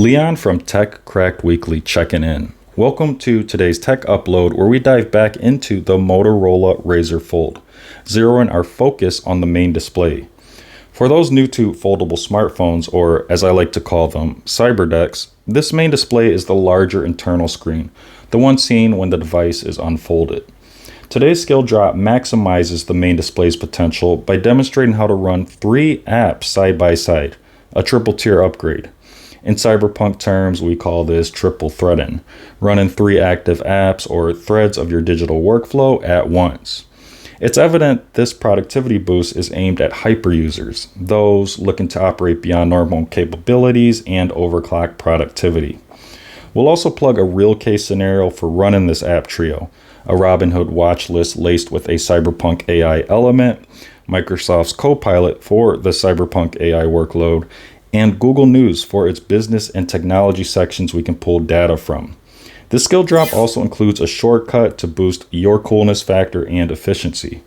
Leon from TechCrackedWeekly checking in. Welcome to today's tech upload where we dive back into the Motorola Razr Fold, zeroing our focus on the main display. For those new to foldable smartphones, or as I like to call them, Cyberdecks, this main display is the larger internal screen, the one seen when the device is unfolded. Today's skill drop maximizes the main display's potential by demonstrating how to run 3 apps side by side, a triple tier upgrade. In Cyberpunk terms, we call this triple threading, running 3 active apps or threads of your digital workflow at once. It's evident this productivity boost is aimed at hyper users, those looking to operate beyond normal capabilities and overclock productivity. We'll also plug a real case scenario for running this app trio, a Robinhood watch list laced with a Cyberpunk AI element, Microsoft's Copilot for the Cyberpunk AI workload, and Google News for its business and technology sections we can pull data from. This skill drop also includes a shortcut to boost your coolness factor and efficiency.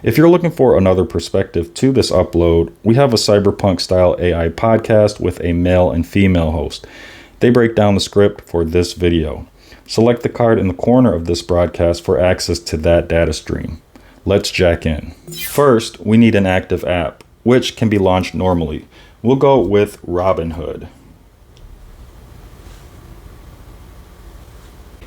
If you're looking for another perspective to this upload, we have a Cyberpunk style AI podcast with a male and female host. They break down the script for this video. Select the card in the corner of this broadcast for access to that data stream. Let's jack in. First, we need an active app, which can be launched normally. We'll go with Robinhood.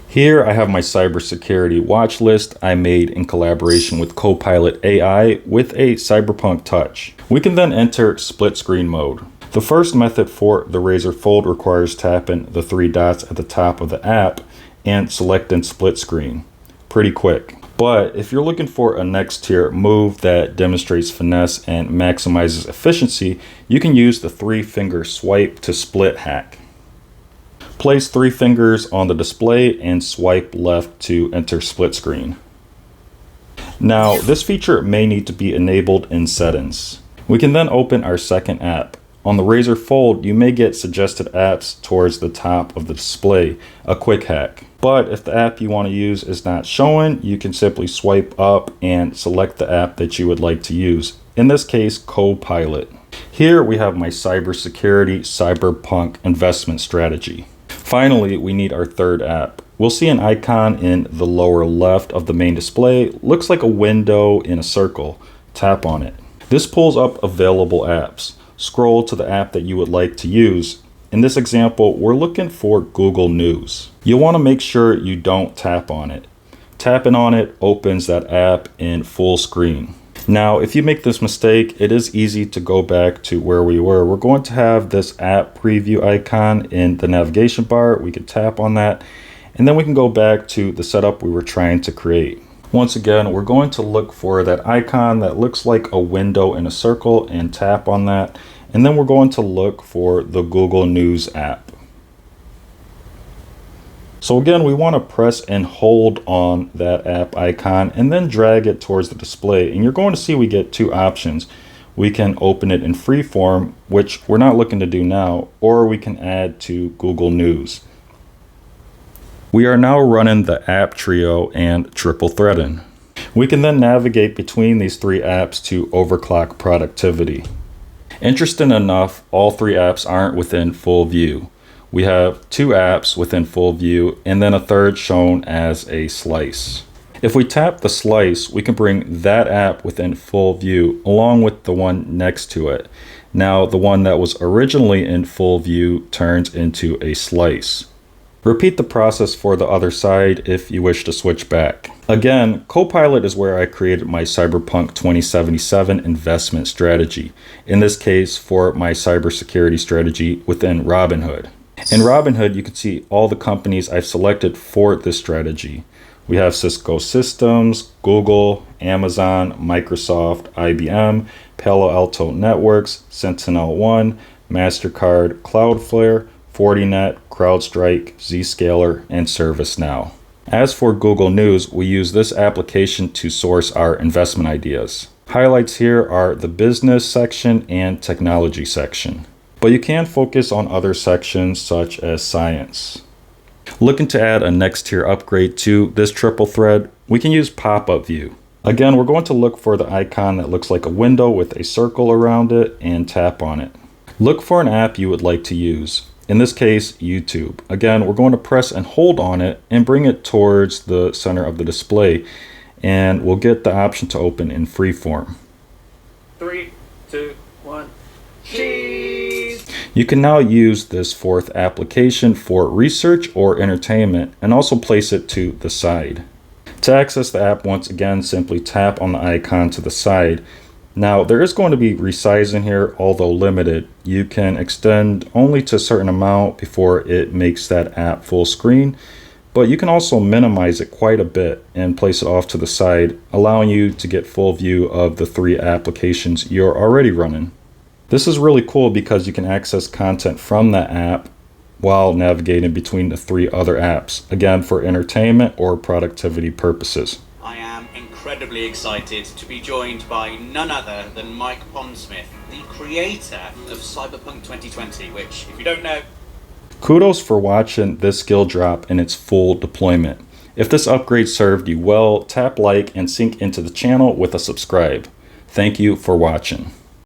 Here I have my cybersecurity watch list I made in collaboration with Copilot AI with a Cyberpunk touch. We can then enter split screen mode. The first method for the Razr Fold requires tapping the 3 dots at the top of the app and selecting split screen. Pretty quick. But if you're looking for a next tier move that demonstrates finesse and maximizes efficiency, you can use the 3-finger swipe to split hack. Place 3 fingers on the display and swipe left to enter split screen. Now, this feature may need to be enabled in settings. We can then open our second app. On the Razr Fold, you may get suggested apps towards the top of the display, a quick hack. But if the app you want to use is not showing, you can simply swipe up and select the app that you would like to use. In this case, Copilot. Here we have my cybersecurity Cyberpunk investment strategy. Finally, we need our third app. We'll see an icon in the lower left of the main display. Looks like a window in a circle. Tap on it. This pulls up available apps. Scroll to the app that you would like to use. In this example, we're looking for Google News. You'll want to make sure you don't tap on it. Tapping on it opens that app in full screen. Now, if you make this mistake, it is easy to go back to where we were. We're going to have this app preview icon in the navigation bar. We can tap on that, and then we can go back to the setup we were trying to create. Once again, we're going to look for that icon that looks like a window in a circle and tap on that. And then we're going to look for the Google News app. So again, we want to press and hold on that app icon and then drag it towards the display. And you're going to see we get 2 options. We can open it in free form, which we're not looking to do now, or we can add to Google News. We are now running the app trio and triple threading. We can then navigate between these 3 apps to overclock productivity. Interesting enough, all 3 apps aren't within full view. We have 2 apps within full view and then a third shown as a slice. If we tap the slice, we can bring that app within full view along with the one next to it. Now the one that was originally in full view turns into a slice. Repeat the process for the other side if you wish to switch back. Again, Copilot is where I created my Cyberpunk 2077 investment strategy. In this case, for my cybersecurity strategy within Robinhood. In Robinhood, you can see all the companies I've selected for this strategy. We have Cisco Systems, Google, Amazon, Microsoft, IBM, Palo Alto Networks, SentinelOne, MasterCard, Cloudflare, Fortinet, CrowdStrike, Zscaler, and ServiceNow. As for Google News, we use this application to source our investment ideas. Highlights here are the business section and technology section, but you can focus on other sections such as science. Looking to add a next tier upgrade to this triple thread, we can use pop-up view. Again, we're going to look for the icon that looks like a window with a circle around it and tap on it. Look for an app you would like to use. in this case, YouTube. Again, we're going to press and hold on it and bring it towards the center of the display, and we'll get the option to open in freeform. 3, 2, 1, cheese! You can now use this fourth application for research or entertainment and also place it to the side. To access the app, once again, simply tap on the icon to the side. Now, there is going to be resizing here, although limited. You can extend only to a certain amount before it makes that app full screen, but you can also minimize it quite a bit and place it off to the side, allowing you to get full view of the 3 applications you're already running. This is really cool because you can access content from that app while navigating between the 3 other apps, again, for entertainment or productivity purposes. I am incredibly excited to be joined by none other than Mike Pondsmith, the creator of Cyberpunk 2020, which, if you don't know... Kudos for watching this skill drop in its full deployment. If this upgrade served you well, tap like and sync into the channel with a subscribe. Thank you for watching.